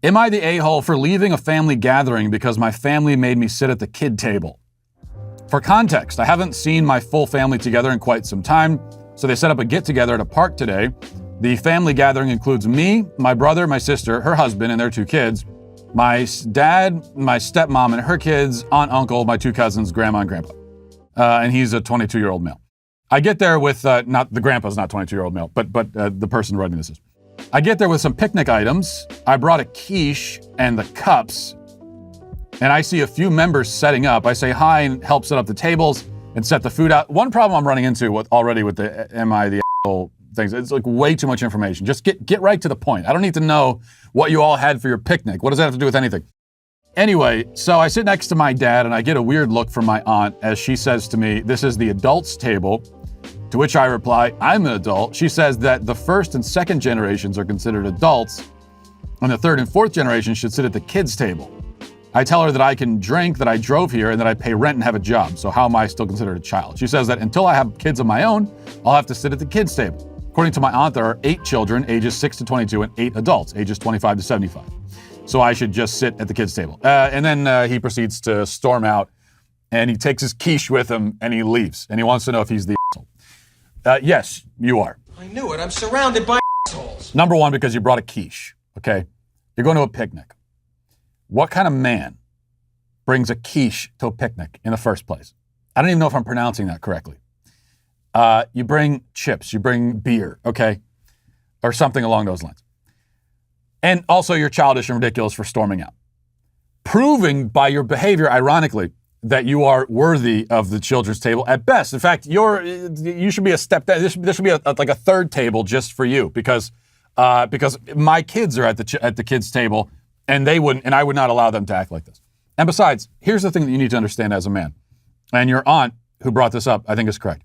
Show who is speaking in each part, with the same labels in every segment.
Speaker 1: Am I the a-hole for leaving a family gathering because my family made me sit at the kid table? For context, I haven't seen my full family together in quite some time, so they set up a get-together at a park today. The family gathering includes me, my brother, my sister, her husband, and their 2 kids, my dad, my stepmom and her kids, aunt, uncle, my 2 cousins, grandma, and grandpa. And he's a 22-year-old male. I get there with, not the grandpa's not 22-year-old male, but the person running this is. I get there with some picnic items. I brought a quiche and the cups, and I see a few members setting up. I say hi and help set up the tables and set the food out. One problem I'm running into already with the am I the asshole things, it's like way too much information. Just get right to the point. I don't need to know what you all had for your picnic. What does that have to do with anything? Anyway, so I sit next to my dad and I get a weird look from my aunt as she says to me, "This is the adults table." To which I reply, "I'm an adult." She says that the 1st and 2nd generations are considered adults, and the 3rd and 4th generation should sit at the kids' table. I tell her that I can drink, that I drove here, and that I pay rent and have a job, so how am I still considered a child? She says that until I have kids of my own, I'll have to sit at the kids' table. According to my aunt, there are 8 children, ages 6 to 22, and 8 adults, ages 25 to 75. So I should just sit at the kids' table. And then he proceeds to storm out, and he takes his quiche with him, and he leaves, and he wants to know if he's the asshole. Yes, you are.
Speaker 2: I knew it. I'm surrounded by assholes.
Speaker 1: Number one, because you brought a quiche, okay? You're going to a picnic. What kind of man brings a quiche to a picnic in the first place? I don't even know if I'm pronouncing that correctly. You bring chips, you bring beer, okay? Or something along those lines. And also you're childish and ridiculous for storming out. Proving by your behavior, ironically, that you are worthy of the children's table at best. In fact, you should be a step down. There should be like a 3rd table just for you because my kids are at the kids' table and I would not allow them to act like this. And besides, here's the thing that you need to understand as a man. And your aunt who brought this up, I think is correct.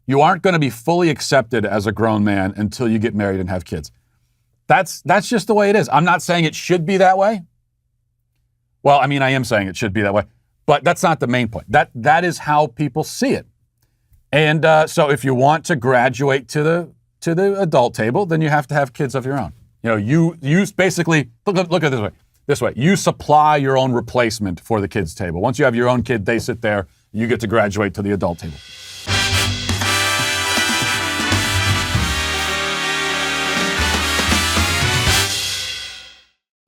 Speaker 1: You aren't going to be fully accepted as a grown man until you get married and have kids. That's just the way it is. I'm not saying it should be that way. Well, I mean, I am saying it should be that way. But that's not the main point. That is how people see it. And so if you want to graduate to the adult table, then you have to have kids of your own. You know, you basically, look at it this way. You supply your own replacement for the kids' table. Once you have your own kid, they sit there, you get to graduate to the adult table.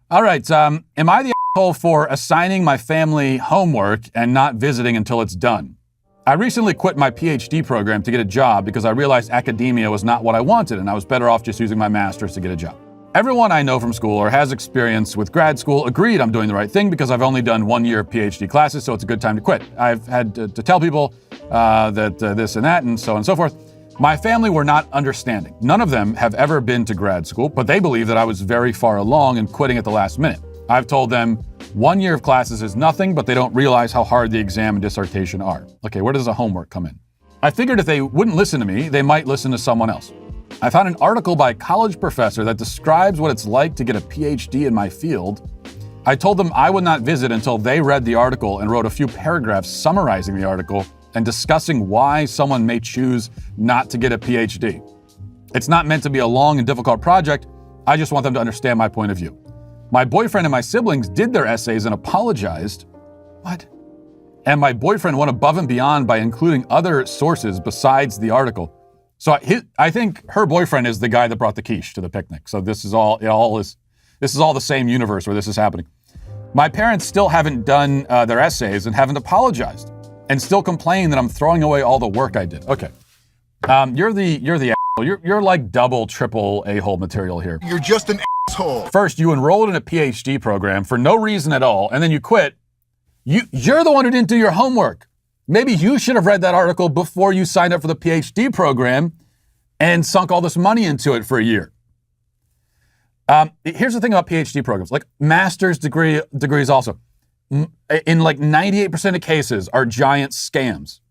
Speaker 1: All right, am I the asshole for assigning my family homework and not visiting until it's done? I recently quit my PhD program to get a job because I realized academia was not what I wanted and I was better off just using my master's to get a job. Everyone I know from school or has experience with grad school agreed I'm doing the right thing because I've only done 1 year of PhD classes, so it's a good time to quit. I've had to tell people that this and that and so on and so forth. My family were not understanding. None of them have ever been to grad school, but they believe that I was very far along and quitting at the last minute. I've told them 1 year of classes is nothing, but they don't realize how hard the exam and dissertation are. Okay, where does the homework come in? I figured if they wouldn't listen to me, they might listen to someone else. I found an article by a college professor that describes what it's like to get a PhD in my field. I told them I would not visit until they read the article and wrote a few paragraphs summarizing the article and discussing why someone may choose not to get a PhD. It's not meant to be a long and difficult project. I just want them to understand my point of view. My boyfriend and my siblings did their essays and apologized. What? And my boyfriend went above and beyond by including other sources besides the article. So I think her boyfriend is the guy that brought the quiche to the picnic. So this is all the same universe where this is happening. My parents still haven't done their essays and haven't apologized, and still complain that I'm throwing away all the work I did. Okay, you're the asshole. You're like double, triple a-hole material here.
Speaker 3: You're just an asshole.
Speaker 1: First, you enrolled in a PhD program for no reason at all, and then you quit. You're the one who didn't do your homework. Maybe you should have read that article before you signed up for the PhD program and sunk all this money into it for a year. Here's the thing about PhD programs, like master's degrees also, in like 98% of cases are giant scams.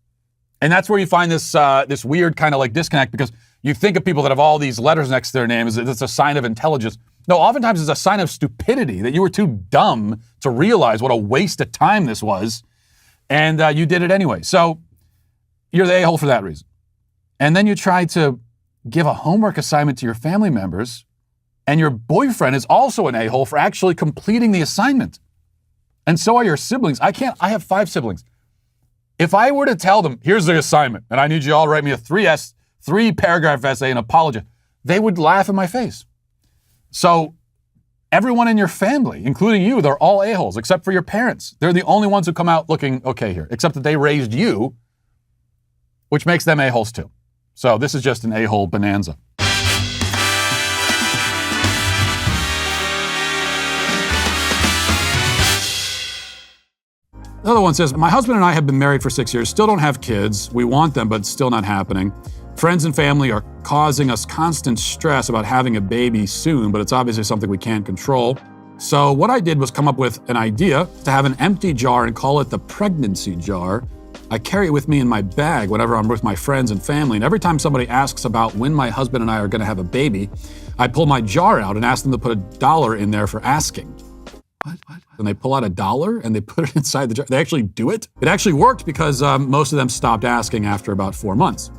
Speaker 1: And that's where you find this weird kind of like disconnect, because you think of people that have all these letters next to their names, it's a sign of intelligence. No, oftentimes it's a sign of stupidity, that you were too dumb to realize what a waste of time this was, and you did it anyway. So you're the a-hole for that reason. And then you try to give a homework assignment to your family members And your boyfriend is also an a-hole for actually completing the assignment. And so are your siblings. I have 5 siblings. If I were to tell them, here's the assignment, and I need you all to write me a 3-paragraph essay and apologize, they would laugh in my face. So everyone in your family, including you, they're all a-holes, except for your parents. They're the only ones who come out looking okay here, except that they raised you, which makes them a-holes too. So this is just an a-hole bonanza. Another one says, my husband and I have been married for 6 years, still don't have kids. We want them, but it's still not happening. Friends and family are causing us constant stress about having a baby soon, but it's obviously something we can't control. So what I did was come up with an idea to have an empty jar and call it the pregnancy jar. I carry it with me in my bag whenever I'm with my friends and family, and every time somebody asks about when my husband and I are gonna have a baby, I pull my jar out and ask them to put $1 in there for asking. What? And they pull out $1 and they put it inside the jar. They actually do it. It actually worked because most of them stopped asking after about 4 months.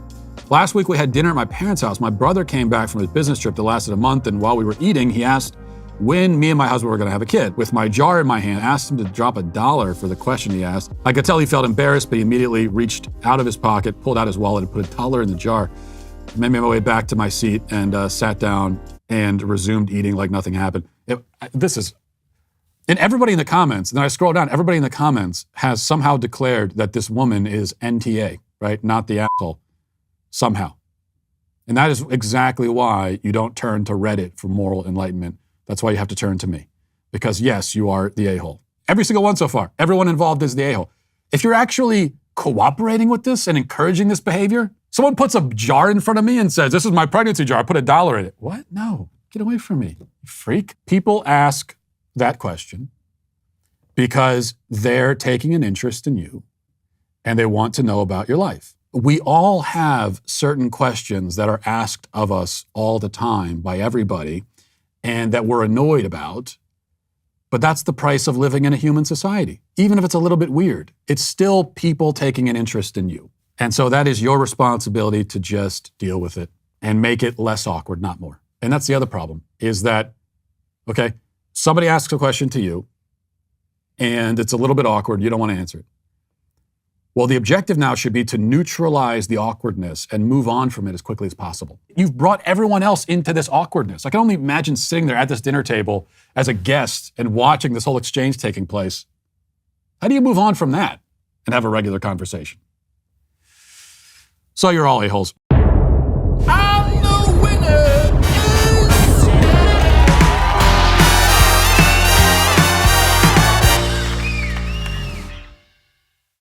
Speaker 1: Last week we had dinner at my parents' house. My brother came back from his business trip that lasted a month, and while we were eating, he asked when me and my husband were gonna have a kid. With my jar in my hand, I asked him to drop $1 for the question he asked. I could tell he felt embarrassed, but he immediately reached out of his pocket, pulled out his wallet, and put $1 in the jar. I made my way back to my seat and sat down and resumed eating like nothing happened. And everybody in the comments, and then I scroll down, everybody in the comments has somehow declared that this woman is NTA, right? Not the asshole, somehow. And that is exactly why you don't turn to Reddit for moral enlightenment. That's why you have to turn to me. Because yes, you are the a-hole. Every single one so far, everyone involved is the a-hole. If you're actually cooperating with this and encouraging this behavior, someone puts a jar in front of me and says, this is my pregnancy jar, I put $1 in it. What? No, get away from me, you freak. People ask that question because they're taking an interest in you and they want to know about your life. We all have certain questions that are asked of us all the time by everybody and that we're annoyed about, but that's the price of living in a human society. Even if it's a little bit weird, it's still people taking an interest in you. And so that is your responsibility to just deal with it and make it less awkward, not more. And that's the other problem, is that, okay, somebody asks a question to you, and it's a little bit awkward. You don't want to answer it. Well, the objective now should be to neutralize the awkwardness and move on from it as quickly as possible. You've brought everyone else into this awkwardness. I can only imagine sitting there at this dinner table as a guest and watching this whole exchange taking place. How do you move on from that and have a regular conversation? So you're all a-holes.